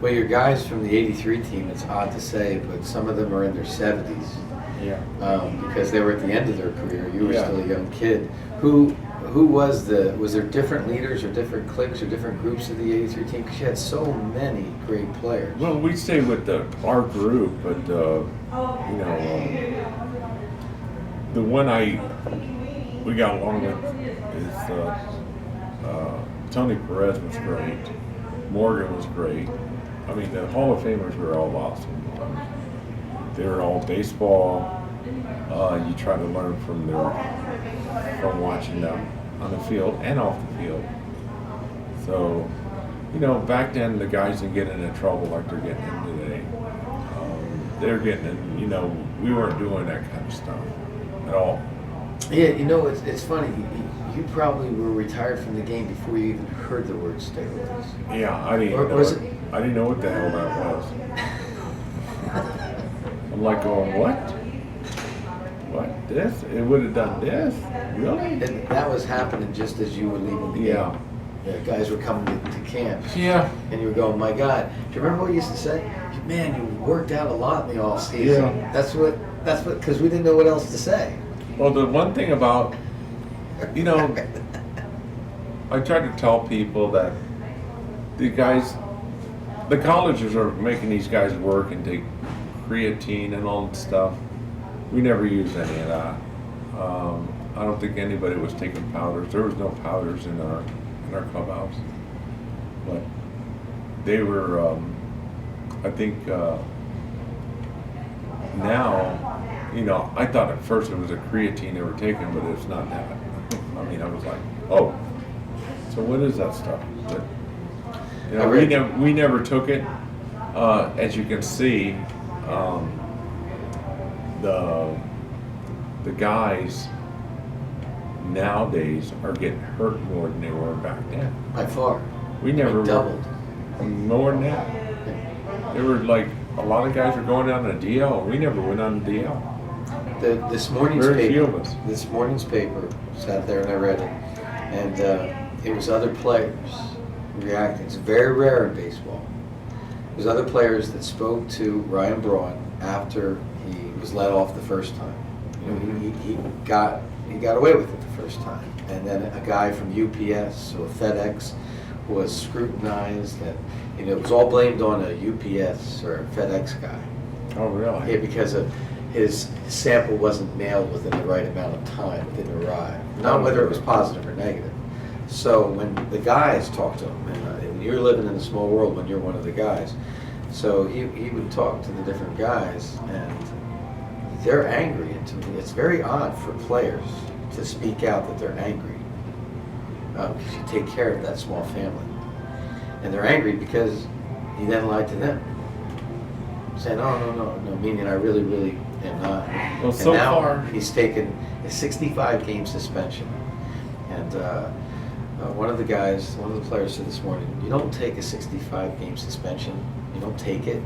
Well, your guys from the '83 team, it's odd to say, but some of them are in their 70s. Yeah. Because they were at the end of their career. You were Yeah. still a young kid. Who was there different leaders or different cliques or different groups of the '83 team? Because you had so many great players. Well, we stayed with our group, but the one we got along with is Tony Perez was great. Morgan was great. I mean, the Hall of Famers were all awesome. They were all baseball. You try to learn from watching them on the field and off the field. So, back then the guys didn't get into trouble like they're getting in today. They're getting in, we weren't doing that kind of stuff at all. Yeah, it's funny. You probably were retired from the game before you even heard the word steroids. Yeah, I didn't know. I didn't know what the hell that was. I'm like going, what? What? This? It would have done this? Really? And that was happening just as you were leaving the game. Yeah, guys were coming to camp. Yeah. And you were going, my God. Do you remember what you used to say? Man, you worked out a lot in the off season. Yeah. That's what, because we didn't know what else to say. Well, the one thing about, I try to tell people that the colleges are making these guys work and take creatine and all that stuff. We never used any of that. I don't think anybody was taking powders. There was no powders in our clubhouse, but they were. I think now, I thought at first it was a creatine they were taking, but it's not that. I mean, I was like, oh, so what is that stuff? But, we never took it. As you can see, the guys nowadays are getting hurt more than they were back then. By far. We never doubled. More than that. There were like a lot of guys were going on a DL. We never went on a DL. This morning's Very few paper. of us. This morning's paper sat there and I read it, and it was other players reacting. It's very rare in baseball. It was other players that spoke to Ryan Braun after he was let off the first time. He got away with it the first time, and then a guy from UPS or FedEx was scrutinized, and it was all blamed on a UPS or a FedEx guy. Oh, really? Yeah, because of his sample wasn't mailed within the right amount of time. It didn't arrive. Not whether it was positive or negative. So when the guys talked to him, and you're living in a small world when you're one of the guys, so he would talk to the different guys, and they're angry. And to me, it's very odd for players to speak out that they're angry, because you take care of that small family. And they're angry because he then lied to them, saying, oh, no, meaning I really am not. Well, and so now far he's taken a 65-game suspension. And one of the players said this morning, you don't take a 65-game suspension. You don't take it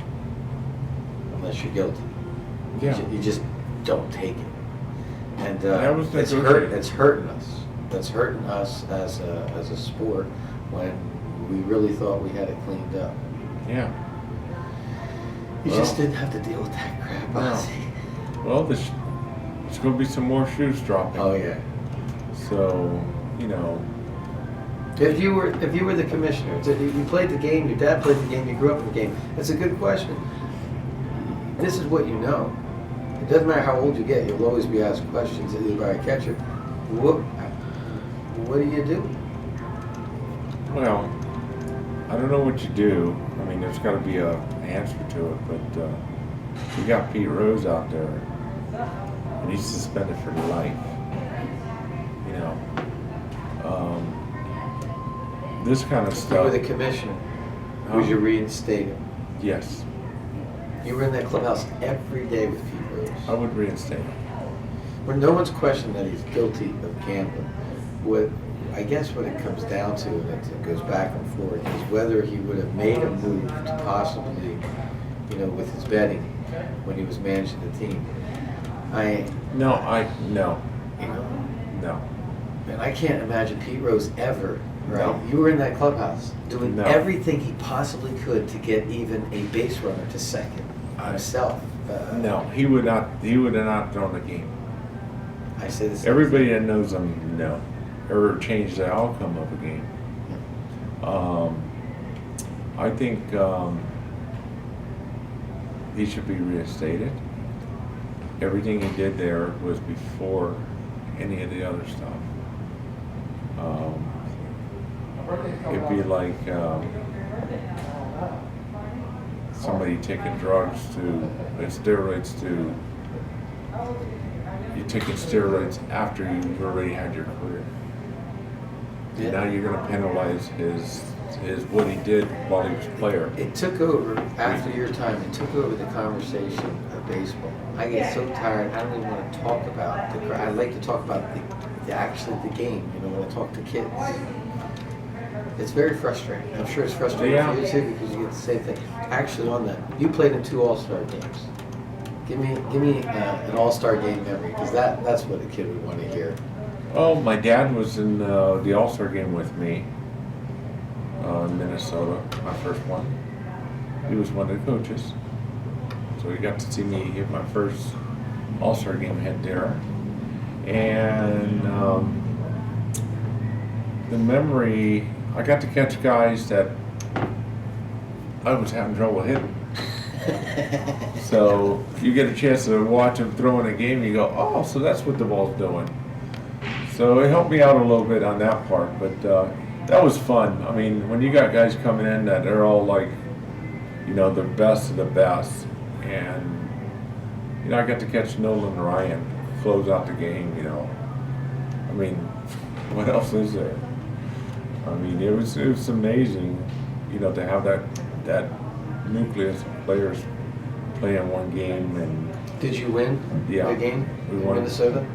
unless you're guilty. Yeah. You just don't take it. And it's hurting us. That's hurting us as a sport when we really thought we had it cleaned up. Yeah. You just didn't have to deal with that crap, Ozzie. Well, there's going to be some more shoes dropping. Oh yeah. So, If you were the commissioner, you played the game, your dad played the game, you grew up in the game. That's a good question. This is what you know. It doesn't matter how old you get, you'll always be asked questions either by a catcher. What do you do? Well, I don't know what you do. I mean, there's got to be an answer to it, but we got Pete Rose out there, and he's suspended for life. This kind of stuff. You were the commissioner. Would you reinstate him? Yes. You were in that clubhouse every day with Pete Rose. I would reinstate him. When no one's questioned that he's guilty of gambling, I guess what it comes down to, and it goes back and forth, is whether he would have made a move to possibly, with his betting when he was managing the team. No. And I can't imagine Pete Rose ever right? No. You were in that clubhouse doing No. everything he possibly could to get even a base runner to second himself. No, he would not. He would have not thrown the game. I say the same. Everybody that knows him, no, or change the outcome of a game. I think he should be reinstated. Everything he did there was before any of the other stuff. It'd be like somebody taking drugs and steroids to. You're taking steroids after you've already had your career. Yeah. Now you're going to penalize his what he did while he was a player. It took over, after your time, it took over the conversation of baseball. I get so tired, I don't even want to talk about the I like to talk about the game, you know, when I talk to kids. It's very frustrating. I'm sure it's frustrating for you too, because you get the same thing. Actually, on that, you played in 2 All-Star games. Give me an All-Star game memory, because that's what a kid would want to hear. Oh, my dad was in the All-Star game with me in Minnesota, my first one. He was one of the coaches. So he got to see me hit my first All-Star game hit there. And the memory, I got to catch guys that I was having trouble hitting. So you get a chance to watch him throw in a game, you go, oh, so that's what the ball's doing. So it helped me out a little bit on that part, but that was fun. I mean, when you got guys coming in that are all like, you know, the best of the best, and you know, I got to catch Nolan Ryan close out the game. You know, I mean, what else is there? I mean, it was amazing, you know, to have that nucleus of players playing one game. And did you win the game we in won. Minnesota?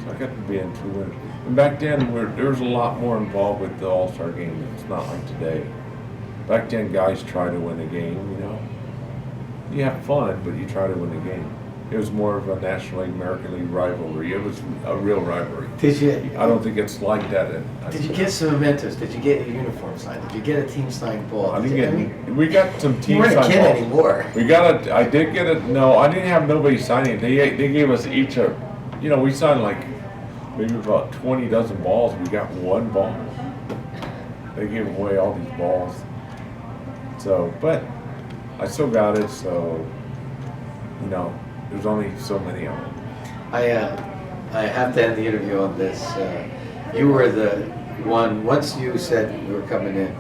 So I got to be in 2 winners. And back then, there was a lot more involved with the All-Star game. It's not like today. Back then, guys try to win a game, you know. You have fun, but you try to win the game. It was more of a National League, American League rivalry. It was a real rivalry. Did you? I don't think it's like that. Did you get some mementos? Did you get a uniform signed? Did you get a team signed ball? I didn't get. We got some team you weren't signed a kid balls. anymore. We got a. I did get a. No, I didn't have nobody signing. They gave us each a. You know, we signed like maybe about 20 dozen balls. We got 1 ball. They gave away all these balls. So, but I still got it. So, you know, there's only so many of them. I have to end the interview on this. You were the one, once you said you were coming in,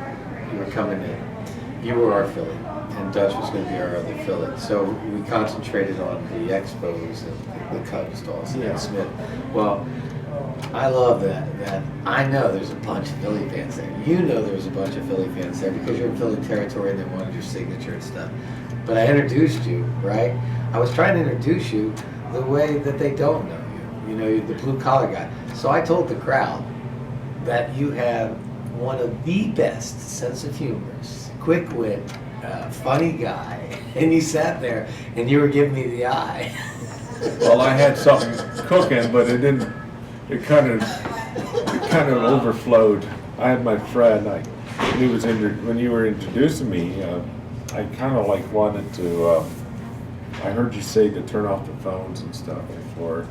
you were our Philly, and Dutch was going to be our other Philly. So we concentrated on the Expos and the Cubs, Dawson and Smith. Well, I love that I know there's a bunch of Philly fans there. You know there's a bunch of Philly fans there because you're in Philly territory and they wanted your signature and stuff. But I introduced you, right? I was trying to introduce you the way that they don't know you. You know, you're the blue-collar guy. So I told the crowd that you have one of the best sense of humor, quick wit, funny guy. And you sat there and you were giving me the eye. Well, I had something cooking, but it didn't. It kind of overflowed. I had my friend. When you were introducing me, I kind of like wanted to. I heard you say to turn off the phones and stuff before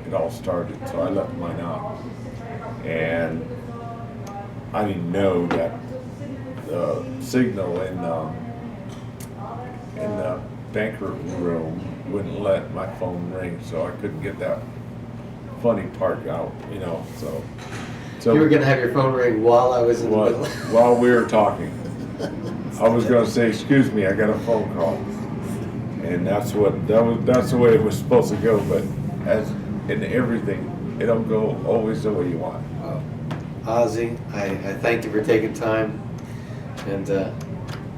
it all started, so I left mine out. And I didn't know that the signal in the banquet room wouldn't let my phone ring, so I couldn't get that funny part out, you know. So you were going to have your phone ring while I was in the middle. While we were talking, I was going to say, "Excuse me, I got a phone call," and that's the way it was supposed to go. But as in everything, it don't go always the way you want. Ozzie, I thank you for taking time, and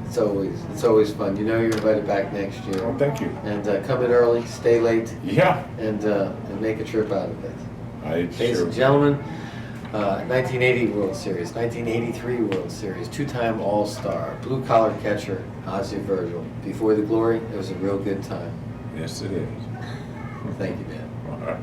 it's always fun. You know you're invited back next year. Well, thank you. And come in early, stay late. Yeah. And make a trip out of it. Ladies Sure. and gentlemen, 1980 World Series, 1983 World Series, 2-time All-Star, blue-collar catcher, Ozzie Virgil. Before the glory, it was a real good time. Yes, it is. Thank you, man. All right.